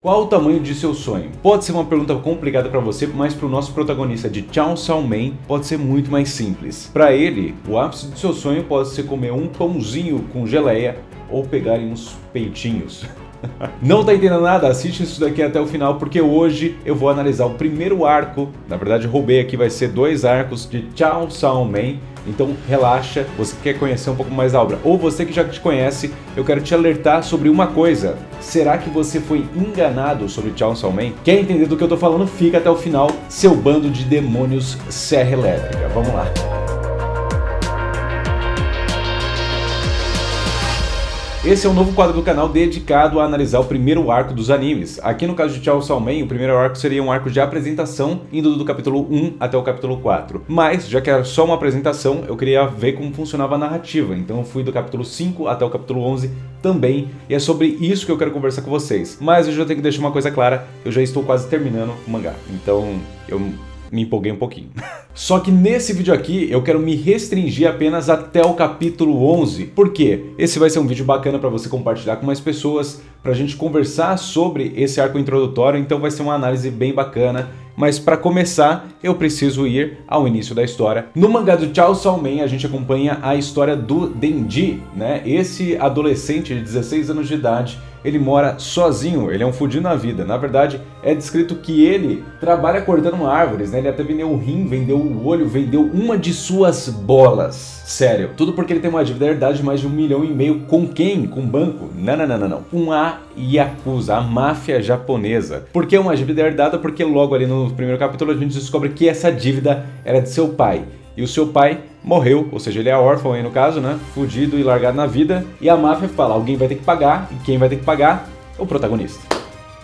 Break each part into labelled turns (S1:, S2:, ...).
S1: Qual o tamanho de seu sonho? Pode ser uma pergunta complicada para você, mas para o nosso protagonista de Chainsaw Man pode ser muito mais simples. Para ele, o ápice do seu sonho pode ser comer um pãozinho com geleia ou pegarem uns peitinhos. Não tá entendendo nada? Assiste isso daqui até o final, porque hoje eu vou analisar o primeiro arco. Na verdade, roubei aqui, vai ser 2 arcos de Chainsaw Man. Então relaxa, você quer conhecer um pouco mais da obra, ou você que já te conhece, eu quero te alertar sobre uma coisa. Será que você foi enganado sobre Chainsaw Man? Quer entender do que eu tô falando? Fica até o final, seu bando de demônios serra elétrica. Vamos lá. Esse é um novo quadro do canal dedicado a analisar o primeiro arco dos animes. Aqui no caso de Chainsaw Man, o primeiro arco seria um arco de apresentação, indo do capítulo 1 até o capítulo 4. Mas, já que era só uma apresentação, eu queria ver como funcionava a narrativa. Então eu fui do capítulo 5 até o capítulo 11 também, e é sobre isso que eu quero conversar com vocês. Mas eu já tenho que deixar uma coisa clara, eu já estou quase terminando o mangá. Então eu me empolguei um pouquinho. Só que nesse vídeo aqui eu quero me restringir apenas até o capítulo 11. Por quê? Esse vai ser um vídeo bacana para você compartilhar com mais pessoas, pra gente conversar sobre esse arco introdutório, então vai ser uma análise bem bacana. Mas para começar, eu preciso ir ao início da história. No mangá do Chainsaw Man, a gente acompanha a história do Denji, né? Esse adolescente de 16 anos de idade, ele mora sozinho, ele é um fudido na vida. Na verdade, é descrito que ele trabalha cortando árvores, né? Ele até vendeu um rim, vendeu o olho, vendeu uma de suas bolas. Sério, tudo porque ele tem uma dívida herdade de mais de 1,5 milhão com quem? Com o banco? Não. Com a Yakuza, a máfia japonesa. Por que uma dívida herdada? Porque logo ali no primeiro capítulo a gente descobre que essa dívida era de seu pai. E o seu pai morreu, ou seja, ele é órfão aí no caso, né? Fudido e largado na vida. E a máfia fala, alguém vai ter que pagar, e quem vai ter que pagar? O protagonista.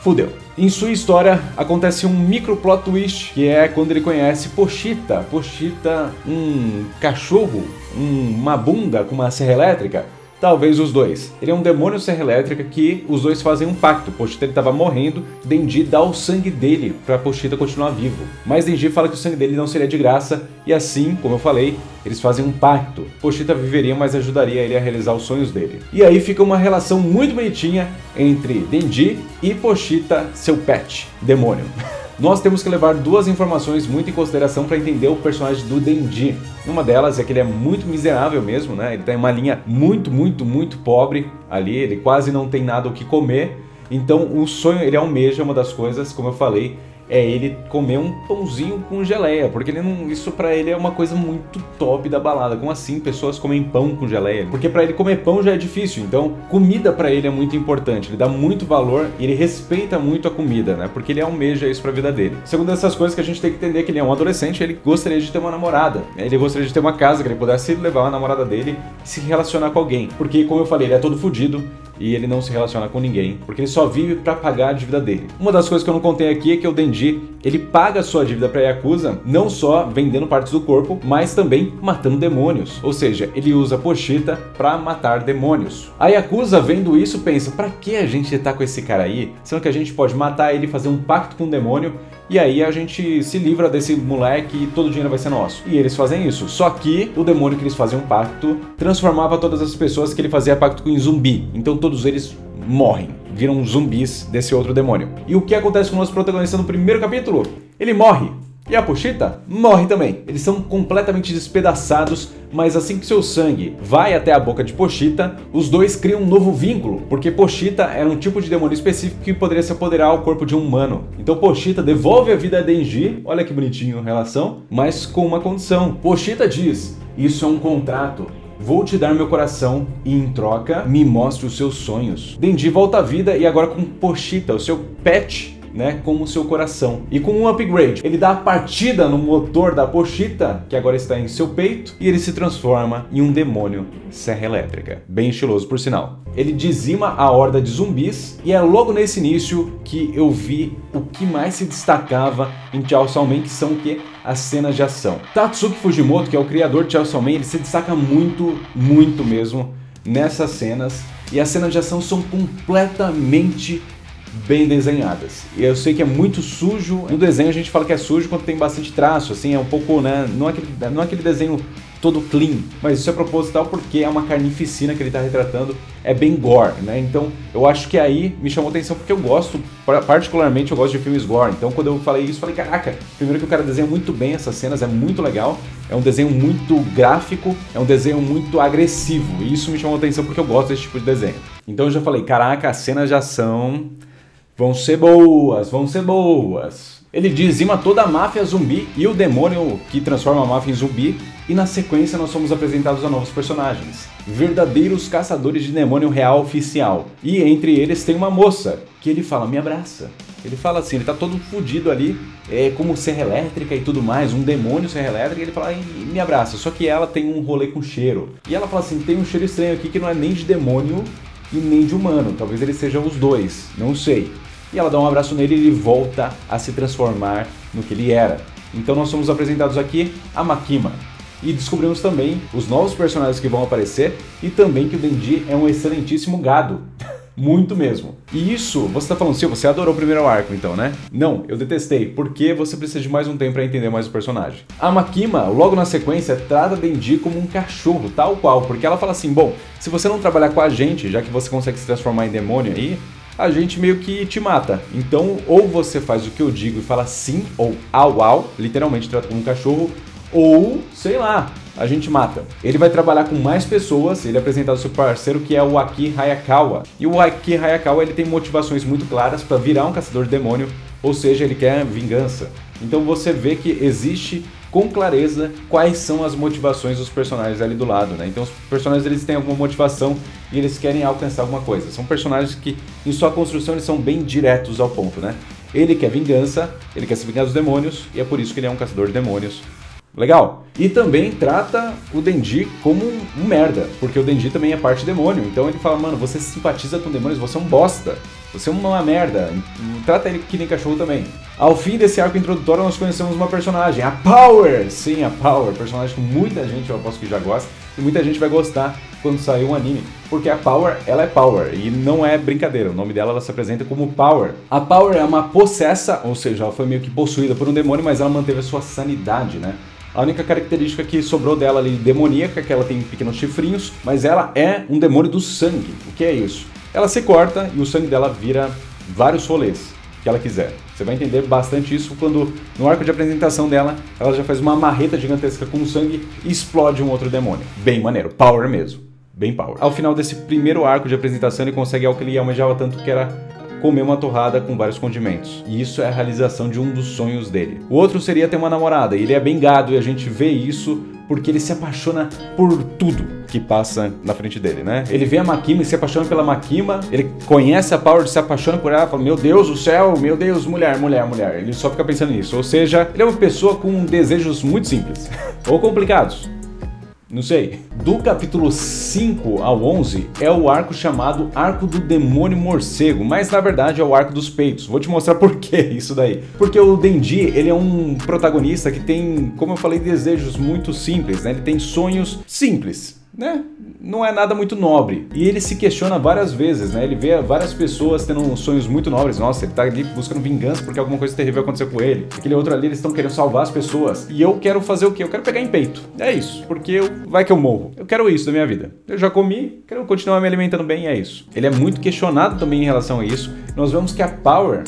S1: Fudeu. Em sua história acontece um micro plot twist, que é quando ele conhece Pochita. Pochita, um cachorro, uma bunda com uma serra elétrica. Talvez os dois. Ele é um demônio serra elétrica que os dois fazem um pacto. Pochita ele tava morrendo, Denji dá o sangue dele pra Pochita continuar vivo. Mas Denji fala que o sangue dele não seria de graça e assim, como eu falei, eles fazem um pacto. Pochita viveria, mas ajudaria ele a realizar os sonhos dele. E aí fica uma relação muito bonitinha entre Denji e Pochita, seu pet, demônio. Nós temos que levar 2 informações muito em consideração para entender o personagem do Denji. Uma delas é que ele é muito miserável mesmo, né? Ele tem uma linha muito pobre ali, ele quase não tem nada o que comer. Então o sonho, ele almeja, uma das coisas, como eu falei, é ele comer um pãozinho com geleia, porque ele não, isso pra ele é uma coisa muito top da balada. Como assim pessoas comem pão com geleia? Porque pra ele comer pão já é difícil, então comida pra ele é muito importante, ele dá muito valor e ele respeita muito a comida, né? Porque ele almeja isso pra vida dele. Segunda dessas coisas que a gente tem que entender que ele é um adolescente, ele gostaria de ter uma namorada, ele gostaria de ter uma casa que ele pudesse levar a namorada dele e se relacionar com alguém. Porque, como eu falei, ele é todo fudido e ele não se relaciona com ninguém, porque ele só vive pra pagar a dívida dele. Uma das coisas que eu não contei aqui é que o Denji, ele paga a sua dívida pra Yakuza, não só vendendo partes do corpo, mas também matando demônios. Ou seja, ele usa Pochita pra matar demônios. A Yakuza, vendo isso, pensa, pra que a gente tá com esse cara aí? Sendo que a gente pode matar ele, fazer um pacto com o demônio, e aí a gente se livra desse moleque e todo o dinheiro vai ser nosso. E eles fazem isso. Só que o demônio que eles fazem um pacto transformava todas as pessoas que ele fazia pacto com em zumbi. Então todos eles morrem, viram zumbis desse outro demônio. E o que acontece com o nosso protagonista no primeiro capítulo? Ele morre. E a Pochita morre também. Eles são completamente despedaçados, mas assim que seu sangue vai até a boca de Pochita, os dois criam um novo vínculo, porque Pochita era um tipo de demônio específico que poderia se apoderar ao corpo de um humano. Então Pochita devolve a vida a Denji, olha que bonitinho a relação, mas com uma condição. Pochita diz, isso é um contrato. Vou te dar meu coração e em troca me mostre os seus sonhos. Denji volta à vida e agora com Pochita, o seu pet, né, como o seu coração. E com um upgrade, ele dá a partida no motor da Pochita, que agora está em seu peito, e ele se transforma em um demônio serra elétrica. Bem estiloso, por sinal. Ele dizima a horda de zumbis, e é logo nesse início que eu vi o que mais se destacava em Chainsaw Man, que são o quê? As cenas de ação. Tatsuki Fujimoto, que é o criador de Chainsaw Man, ele se destaca muito mesmo nessas cenas, e as cenas de ação são completamente bem desenhadas. E eu sei que é muito sujo, no desenho a gente fala que é sujo quando tem bastante traço, assim, é um pouco, né, não é aquele desenho todo clean, mas isso é proposital porque é uma carnificina que ele está retratando, é bem gore, né? Então eu acho que aí me chamou atenção porque eu gosto, particularmente eu gosto de filmes gore, então quando eu falei isso, eu falei, caraca, primeiro que o cara desenha muito bem essas cenas, é muito legal, é um desenho muito gráfico, é um desenho muito agressivo, e isso me chamou atenção porque eu gosto desse tipo de desenho. Então eu já falei, caraca, as cenas de ação vão ser boas, vão ser boas. Ele dizima toda a máfia zumbi e o demônio que transforma a máfia em zumbi, e na sequência nós somos apresentados a novos personagens, verdadeiros caçadores de demônio real oficial, e entre eles tem uma moça, que ele fala, me abraça. Ele fala assim, ele tá todo fudido ali, como serra elétrica e tudo mais, um demônio serra elétrica, e ele fala, me abraça, só que ela tem um rolê com cheiro, e ela fala assim, tem um cheiro estranho aqui que não é nem de demônio e nem de humano, talvez eles sejam os dois, não sei. E ela dá um abraço nele e ele volta a se transformar no que ele era. Então nós somos apresentados aqui a Makima. E descobrimos também os novos personagens que vão aparecer e também que o Denji é um excelentíssimo gado. Muito mesmo. E isso, você tá falando, Silvio, você adorou o primeiro arco então, né? Não, eu detestei, porque você precisa de mais um tempo para entender mais o personagem. A Makima, logo na sequência, trata Denji como um cachorro, tal qual, porque ela fala assim, bom, se você não trabalhar com a gente, já que você consegue se transformar em demônio aí, a gente meio que te mata. Então, ou você faz o que eu digo e fala sim, ou au au, literalmente trata como um cachorro, ou, sei lá, a gente mata. Ele vai trabalhar com mais pessoas, ele é apresentado ao seu parceiro que é o Aki Hayakawa. E o Aki Hayakawa, ele tem motivações muito claras para virar um caçador de demônio, ou seja, ele quer vingança. Então você vê que existe com clareza quais são as motivações dos personagens ali do lado, né? Então os personagens eles têm alguma motivação e eles querem alcançar alguma coisa. São personagens que em sua construção eles são bem diretos ao ponto, né? Ele quer vingança, ele quer se vingar dos demônios e é por isso que ele é um caçador de demônios. Legal. E também trata o Denji como um merda, porque o Denji também é parte demônio. Então ele fala, mano, você simpatiza com demônios, você é um bosta. Você é uma merda. Trata ele que nem cachorro também. Ao fim desse arco introdutório, nós conhecemos uma personagem, a Power! Sim, a Power. Personagem que muita gente, eu aposto que já gosta, e muita gente vai gostar quando sair um anime. Porque a Power, ela é Power, e não é brincadeira. O nome dela, ela se apresenta como Power. A Power é uma possessa, ou seja, ela foi meio que possuída por um demônio, mas ela manteve a sua sanidade, né? A única característica que sobrou dela ali demoníaca é que ela tem pequenos chifrinhos, mas ela é um demônio do sangue. O que é isso? Ela se corta e o sangue dela vira vários rolês que ela quiser. Você vai entender bastante isso quando, no arco de apresentação dela, ela já faz uma marreta gigantesca com sangue e explode um outro demônio. Bem maneiro, Power mesmo. Bem Power. Ao final desse primeiro arco de apresentação, ele consegue algo que ele almejava tanto, que era comer uma torrada com vários condimentos. E isso é a realização de um dos sonhos dele. O outro seria ter uma namorada. Ele é bem gado e a gente vê isso porque ele se apaixona por tudo que passa na frente dele, né? Ele vê a Makima e se apaixona pela Makima, ele conhece a Power e se apaixona por ela, fala, meu Deus do céu, meu Deus, mulher, mulher, mulher. Ele só fica pensando nisso. Ou seja, ele é uma pessoa com desejos muito simples. Ou complicados. Não sei. Do capítulo 5 ao 11 é o arco chamado Arco do Demônio Morcego, mas na verdade é o arco dos peitos. Vou te mostrar por que isso daí. Porque o Denji, ele é um protagonista que tem, como eu falei, desejos muito simples, né? Ele tem sonhos simples, né? Não é nada muito nobre. E ele se questiona várias vezes, né? Ele vê várias pessoas tendo sonhos muito nobres. Nossa, ele tá ali buscando vingança porque alguma coisa terrível aconteceu com ele. Aquele outro ali, eles estão querendo salvar as pessoas. E eu quero fazer o quê? Eu quero pegar em peito. É isso. Porque vai que eu morro. Eu quero isso da minha vida. Eu já comi, quero continuar me alimentando bem, é isso. Ele é muito questionado também em relação a isso. Nós vemos que a Power,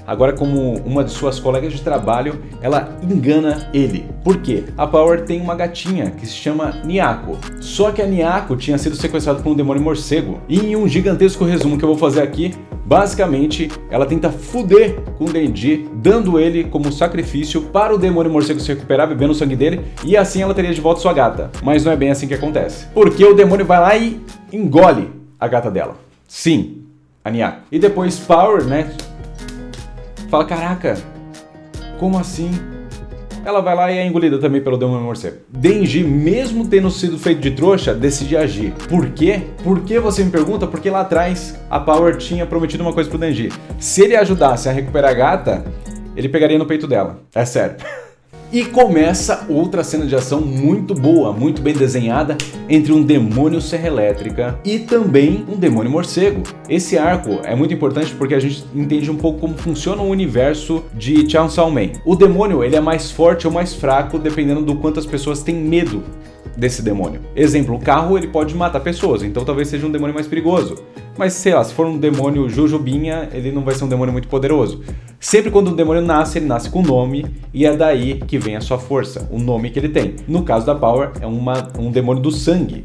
S1: agora como uma de suas colegas de trabalho, ela engana ele. Por quê? A Power tem uma gatinha que se chama Nyako. Só que a Nyako tinha sido sequestrada por um demônio morcego. E em um gigantesco resumo que eu vou fazer aqui, basicamente, ela tenta fuder com o Denji, dando ele como sacrifício para o demônio morcego se recuperar, bebendo o sangue dele, e assim ela teria de volta sua gata. Mas não é bem assim que acontece. Porque o demônio vai lá e engole a gata dela. Sim, a Nyako. E depois Power, né, fala, caraca, como assim? Ela vai lá e é engolida também pelo demônio morcego. Denji, mesmo tendo sido feito de trouxa, decide agir. Por quê? Por que você me pergunta? Porque lá atrás a Power tinha prometido uma coisa pro Denji. Se ele ajudasse a recuperar a gata, ele pegaria no peito dela. É sério. E começa outra cena de ação muito boa, muito bem desenhada, entre um demônio serra elétrica e também um demônio morcego. Esse arco é muito importante porque a gente entende um pouco como funciona o universo de Chainsaw Man. O demônio, ele é mais forte ou mais fraco dependendo do quanto as pessoas têm medo desse demônio. Exemplo, o carro ele pode matar pessoas, então talvez seja um demônio mais perigoso. Mas sei lá, se for um demônio jujubinha, ele não vai ser um demônio muito poderoso. Sempre quando um demônio nasce, ele nasce com nome e é daí que vem a sua força, o nome que ele tem. No caso da Power, é um demônio do sangue.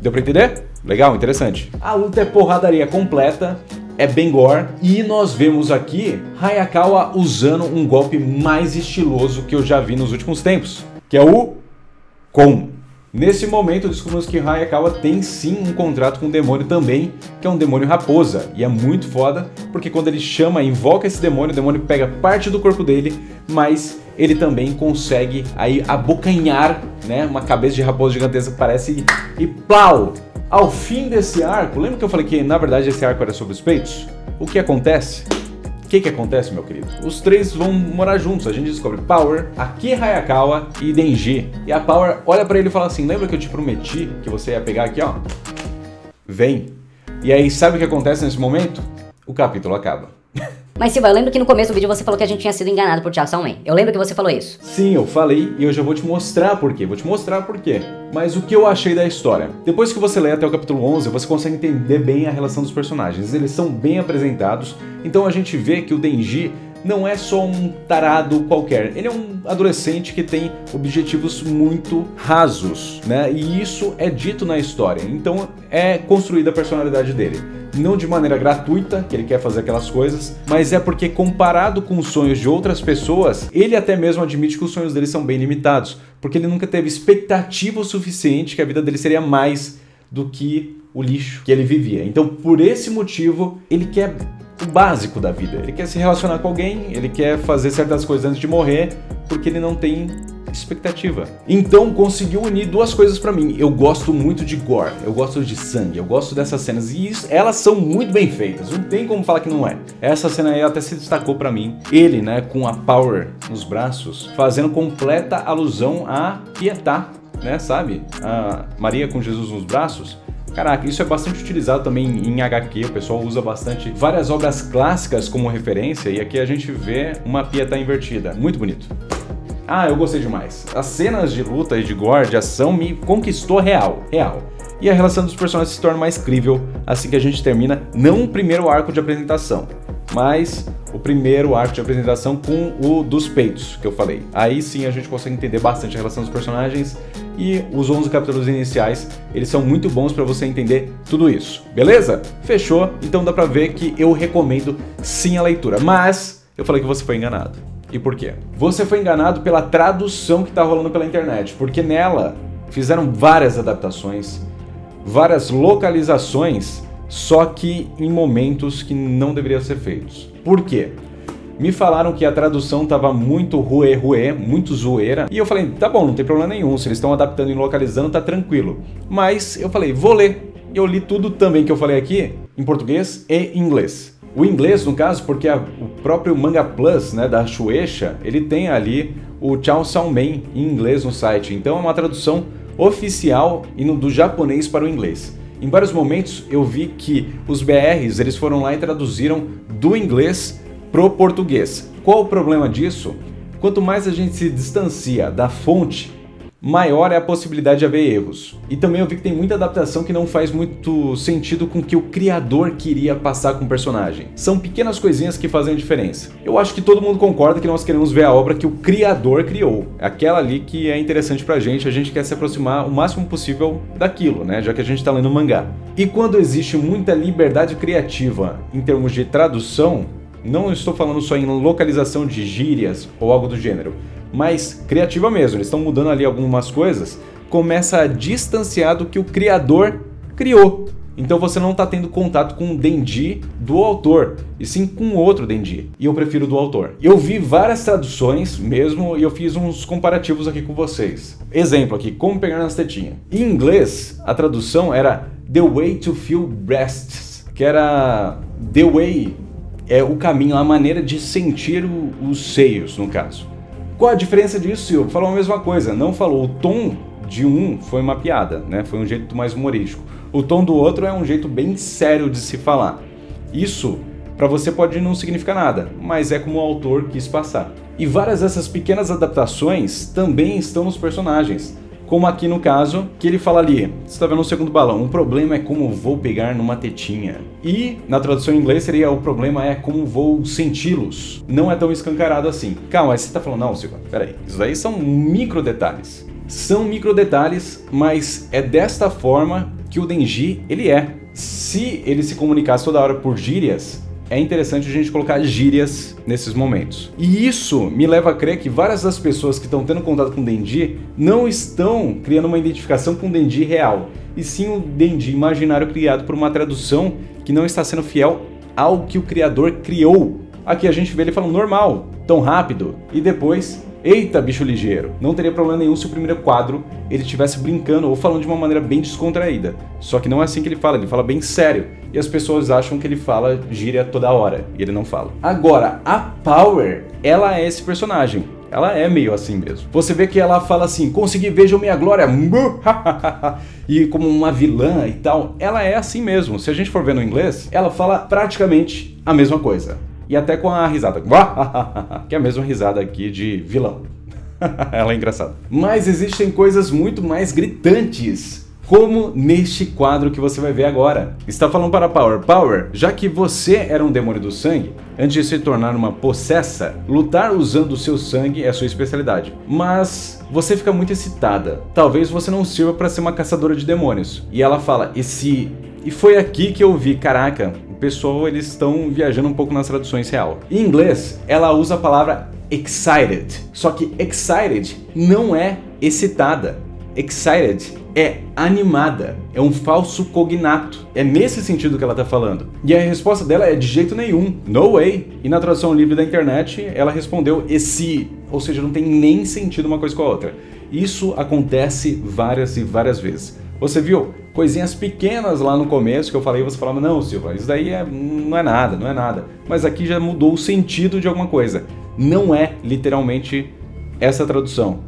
S1: Deu pra entender? Legal, interessante. A luta é porradaria completa, é bem gore, e nós vemos aqui Hayakawa usando um golpe mais estiloso que eu já vi nos últimos tempos, que é o Kon. Nesse momento descobrimos que Hayakawa tem sim um contrato com um demônio também, que é um demônio raposa, e é muito foda, porque quando ele chama, invoca esse demônio, o demônio pega parte do corpo dele, mas ele também consegue aí abocanhar, né, uma cabeça de raposa gigantesca que parece e plau! Ao fim desse arco, lembra que eu falei que na verdade esse arco era sobre os peitos? O que acontece? O que acontece, meu querido? Os três vão morar juntos, a gente descobre Power, Aki Hayakawa e Denji. E a Power olha pra ele e fala assim, lembra que eu te prometi que você ia pegar aqui, ó? Vem. E aí, sabe o que acontece nesse momento? O capítulo acaba.
S2: Mas Silva, eu lembro que no começo do vídeo você falou que a gente tinha sido enganado por Chainsaw Man. Eu lembro que você falou isso.
S1: Sim, eu falei e eu já vou te mostrar por quê. Mas o que eu achei da história? Depois que você lê até o capítulo 11, você consegue entender bem a relação dos personagens. Eles são bem apresentados, então a gente vê que o Denji não é só um tarado qualquer. Ele é um adolescente que tem objetivos muito rasos, né? E isso é dito na história. Então é construída a personalidade dele. Não de maneira gratuita, que ele quer fazer aquelas coisas, mas é porque comparado com os sonhos de outras pessoas, ele até mesmo admite que os sonhos dele são bem limitados, porque ele nunca teve expectativa o suficiente que a vida dele seria mais do que o lixo que ele vivia. Então, por esse motivo, ele quer o básico da vida. Ele quer se relacionar com alguém, ele quer fazer certas coisas antes de morrer, porque ele não tem expectativa. Então conseguiu unir duas coisas pra mim. Eu gosto muito de gore, eu gosto de sangue, eu gosto dessas cenas e elas são muito bem feitas, não tem como falar que não é. Essa cena aí até se destacou pra mim. Ele, né, com a Power nos braços, fazendo completa alusão a Pietá, né, sabe? A Maria com Jesus nos braços. Caraca, isso é bastante utilizado também em HQ, o pessoal usa bastante várias obras clássicas como referência e aqui a gente vê uma Pietá invertida. Muito bonito. Ah, eu gostei demais. As cenas de luta e de gore, de ação, me conquistou real. E a relação dos personagens se torna mais crível assim que a gente termina, não o primeiro arco de apresentação, mas o primeiro arco de apresentação com o dos peitos, que eu falei. Aí sim a gente consegue entender bastante a relação dos personagens e os 11 capítulos iniciais, eles são muito bons pra você entender tudo isso. Beleza? Fechou? Então dá pra ver que eu recomendo sim a leitura, mas eu falei que você foi enganado. E por quê? Você foi enganado pela tradução que tá rolando pela internet, porque nela fizeram várias adaptações, várias localizações, só que em momentos que não deveriam ser feitos. Por quê? Me falaram que a tradução tava muito ruê, muito zoeira, e eu falei, tá bom, não tem problema nenhum, se eles estão adaptando e localizando, tá tranquilo. Mas eu falei, vou ler. E eu li tudo também que eu falei aqui, em português e inglês. O inglês, no caso, porque o próprio Manga Plus, né, da Shueisha, ele tem ali o Chainsaw Man em inglês no site. Então é uma tradução oficial indo do japonês para o inglês. Em vários momentos eu vi que os BRs, eles foram lá e traduziram do inglês pro português. Qual o problema disso? Quanto mais a gente se distancia da fonte, maior é a possibilidade de haver erros. E também eu vi que tem muita adaptação que não faz muito sentido com o que o criador queria passar com o personagem. São pequenas coisinhas que fazem a diferença. Eu acho que todo mundo concorda que nós queremos ver a obra que o criador criou. Aquela ali que é interessante pra gente, a gente quer se aproximar o máximo possível daquilo, né? Já que a gente tá lendo mangá. E quando existe muita liberdade criativa em termos de tradução, não estou falando só em localização de gírias ou algo do gênero, mas criativa mesmo, eles estão mudando ali algumas coisas, começa a distanciar do que o criador criou. Então você não está tendo contato com o Denji do autor, e sim com outro Denji. E eu prefiro do autor. Eu vi várias traduções mesmo e eu fiz uns comparativos aqui com vocês. Exemplo aqui, como pegar nas tetinhas. Em inglês, a tradução era The Way to Feel Breasts, que era The Way, é o caminho, a maneira de sentir os seios, no caso. Qual a diferença disso, Silvio? Falou a mesma coisa, não falou. O tom de um foi uma piada, né? Foi um jeito mais humorístico. O tom do outro é um jeito bem sério de se falar. Isso, para você pode não significar nada, mas é como o autor quis passar. E várias dessas pequenas adaptações também estão nos personagens, como aqui no caso, que ele fala ali, você tá vendo no segundo balão, o problema é como vou pegar numa tetinha. E na tradução em inglês seria, o problema é como vou senti-los. Não é tão escancarado assim. Calma, aí você tá falando, não, Silva, peraí, isso aí são micro detalhes. São micro detalhes, mas é desta forma que o Denji, ele é. Se ele se comunicasse toda hora por gírias, é interessante a gente colocar gírias nesses momentos. E isso me leva a crer que várias das pessoas que estão tendo contato com o Denji não estão criando uma identificação com o Denji real, e sim o Denji imaginário criado por uma tradução que não está sendo fiel ao que o criador criou. Aqui a gente vê ele falando normal, tão rápido, e depois, eita bicho ligeiro. Não teria problema nenhum se o primeiro quadro ele estivesse brincando ou falando de uma maneira bem descontraída. Só que não é assim que ele fala bem sério. E as pessoas acham que ele fala gíria toda hora, e ele não fala. Agora, a Power, ela é esse personagem. Ela é meio assim mesmo. Você vê que ela fala assim, consegui, vejam minha glória, e como uma vilã e tal. Ela é assim mesmo. Se a gente for ver no inglês, ela fala praticamente a mesma coisa. E até com a risada, que é a mesma risada aqui de vilão. Ela é engraçada. Mas existem coisas muito mais gritantes, como neste quadro que você vai ver agora. Está falando para Power, Power, já que você era um demônio do sangue, antes de se tornar uma possessa, lutar usando o seu sangue é sua especialidade. Mas você fica muito excitada. Talvez você não sirva para ser uma caçadora de demônios. E ela fala, e foi aqui que eu vi, caraca, o pessoal, eles estão viajando um pouco nas traduções real. Em inglês, ela usa a palavra excited. Só que excited não é excitada. Excited é animada, é um falso cognato. É nesse sentido que ela tá falando. E a resposta dela é de jeito nenhum, no way. E na tradução livre da internet, ela respondeu esse, ou seja, não tem nem sentido uma coisa com a outra. Isso acontece várias e várias vezes. Você viu coisinhas pequenas lá no começo que eu falei, você falava, não, Silva, isso daí não é nada, não é nada. Mas aqui já mudou o sentido de alguma coisa. Não é literalmente essa tradução.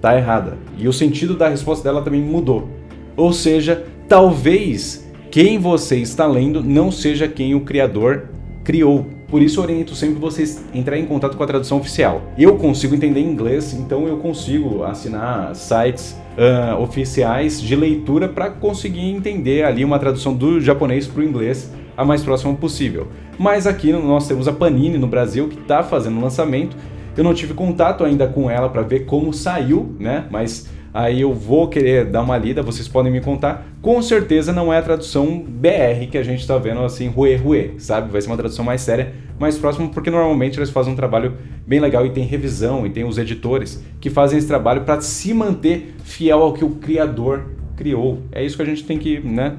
S1: Tá errada. E o sentido da resposta dela também mudou. Ou seja, talvez quem você está lendo não seja quem o criador criou. Por isso eu oriento sempre vocês entrar em contato com a tradução oficial. Eu consigo entender inglês, então eu consigo assinar sites oficiais de leitura para conseguir entender ali uma tradução do japonês para o inglês a mais próxima possível. Mas aqui nós temos a Panini no Brasil que está fazendo o lançamento. Eu não tive contato ainda com ela para ver como saiu, né? Mas aí eu vou querer dar uma lida, vocês podem me contar. Com certeza não é a tradução BR que a gente está vendo assim, ruê, sabe? Vai ser uma tradução mais séria, mais próxima, porque normalmente eles fazem um trabalho bem legal e tem revisão, e tem os editores que fazem esse trabalho para se manter fiel ao que o criador criou. É isso que a gente tem que, né?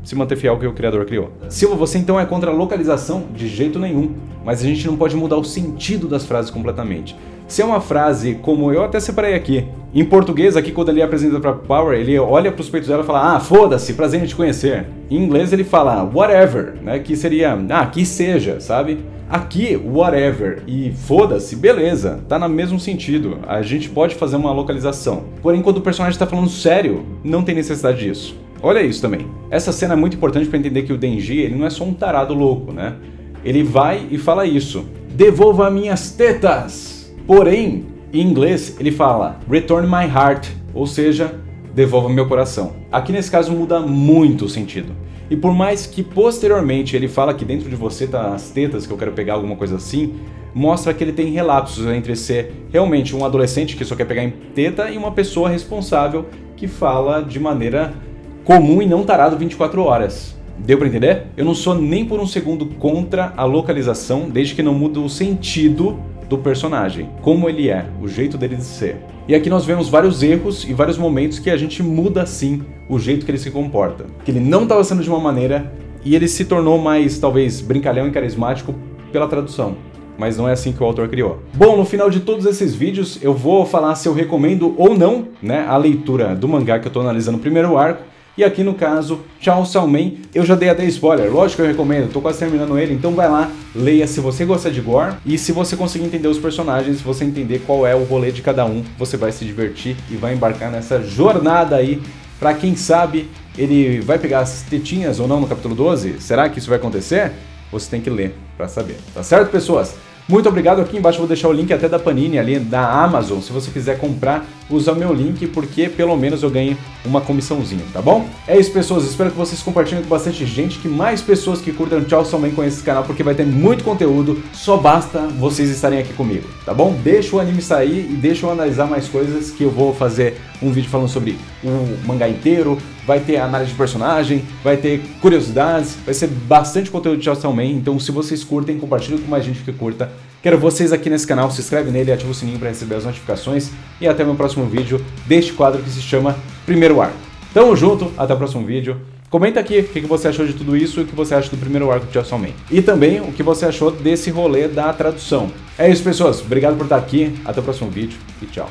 S1: Se manter fiel ao que o criador criou. Silva, você então é contra a localização? De jeito nenhum. Mas a gente não pode mudar o sentido das frases completamente. Se é uma frase como eu até separei aqui. Em português, aqui quando ele apresenta para Power, ele olha para os peitos dela e fala, ah, foda-se, prazer em te conhecer. Em inglês ele fala, whatever, né? Que seria, que seja, sabe? Aqui, whatever e foda-se, beleza, tá no mesmo sentido. A gente pode fazer uma localização. Porém, quando o personagem está falando sério, não tem necessidade disso. Olha isso também. Essa cena é muito importante para entender que o Denji, ele não é só um tarado louco, né? Ele vai e fala isso. Devolva minhas tetas! Porém, em inglês, ele fala Return my heart, ou seja, devolva meu coração. Aqui nesse caso muda muito o sentido. E por mais que posteriormente ele fala que dentro de você tá as tetas, que eu quero pegar alguma coisa assim, mostra que ele tem relapsos entre ser realmente um adolescente que só quer pegar em teta e uma pessoa responsável que fala de maneira comum e não tarado 24 horas. Deu pra entender? Eu não sou nem por um segundo contra a localização, desde que não muda o sentido do personagem, como ele é, o jeito dele de ser. E aqui nós vemos vários erros e vários momentos que a gente muda sim o jeito que ele se comporta. Que ele não estava sendo de uma maneira e ele se tornou mais, talvez, brincalhão e carismático pela tradução. Mas não é assim que o autor criou. Bom, no final de todos esses vídeos eu vou falar se eu recomendo ou não, né, a leitura do mangá que eu estou analisando no primeiro arco. E aqui no caso, Chainsaw Man, eu já dei até spoiler, lógico que eu recomendo, tô quase terminando ele, então vai lá, leia se você gostar de gore, e se você conseguir entender os personagens, se você entender qual é o rolê de cada um, você vai se divertir e vai embarcar nessa jornada aí, pra quem sabe, ele vai pegar as tetinhas ou não no capítulo 12? Será que isso vai acontecer? Você tem que ler pra saber, tá certo, pessoas? Muito obrigado, aqui embaixo eu vou deixar o link até da Panini, ali da Amazon, se você quiser comprar, usa o meu link, porque pelo menos eu ganho uma comissãozinha, tá bom? É isso, pessoas, espero que vocês compartilhem com bastante gente, que mais pessoas que curtam Chainsaw Man conheçam esse canal, porque vai ter muito conteúdo, só basta vocês estarem aqui comigo, tá bom? Deixa o anime sair e deixa eu analisar mais coisas, que eu vou fazer um vídeo falando sobre o mangá inteiro, vai ter análise de personagem, vai ter curiosidades, vai ser bastante conteúdo de Chainsaw Man, então se vocês curtem, compartilhem com mais gente que curta. Quero vocês aqui nesse canal, se inscreve nele e ativa o sininho para receber as notificações, e até o meu próximo vídeo deste quadro que se chama Primeiro Arco. Tamo junto, até o próximo vídeo. Comenta aqui o que você achou de tudo isso e o que você acha do primeiro arco de Chainsaw Man. E também o que você achou desse rolê da tradução. É isso, pessoas. Obrigado por estar aqui. Até o próximo vídeo e tchau.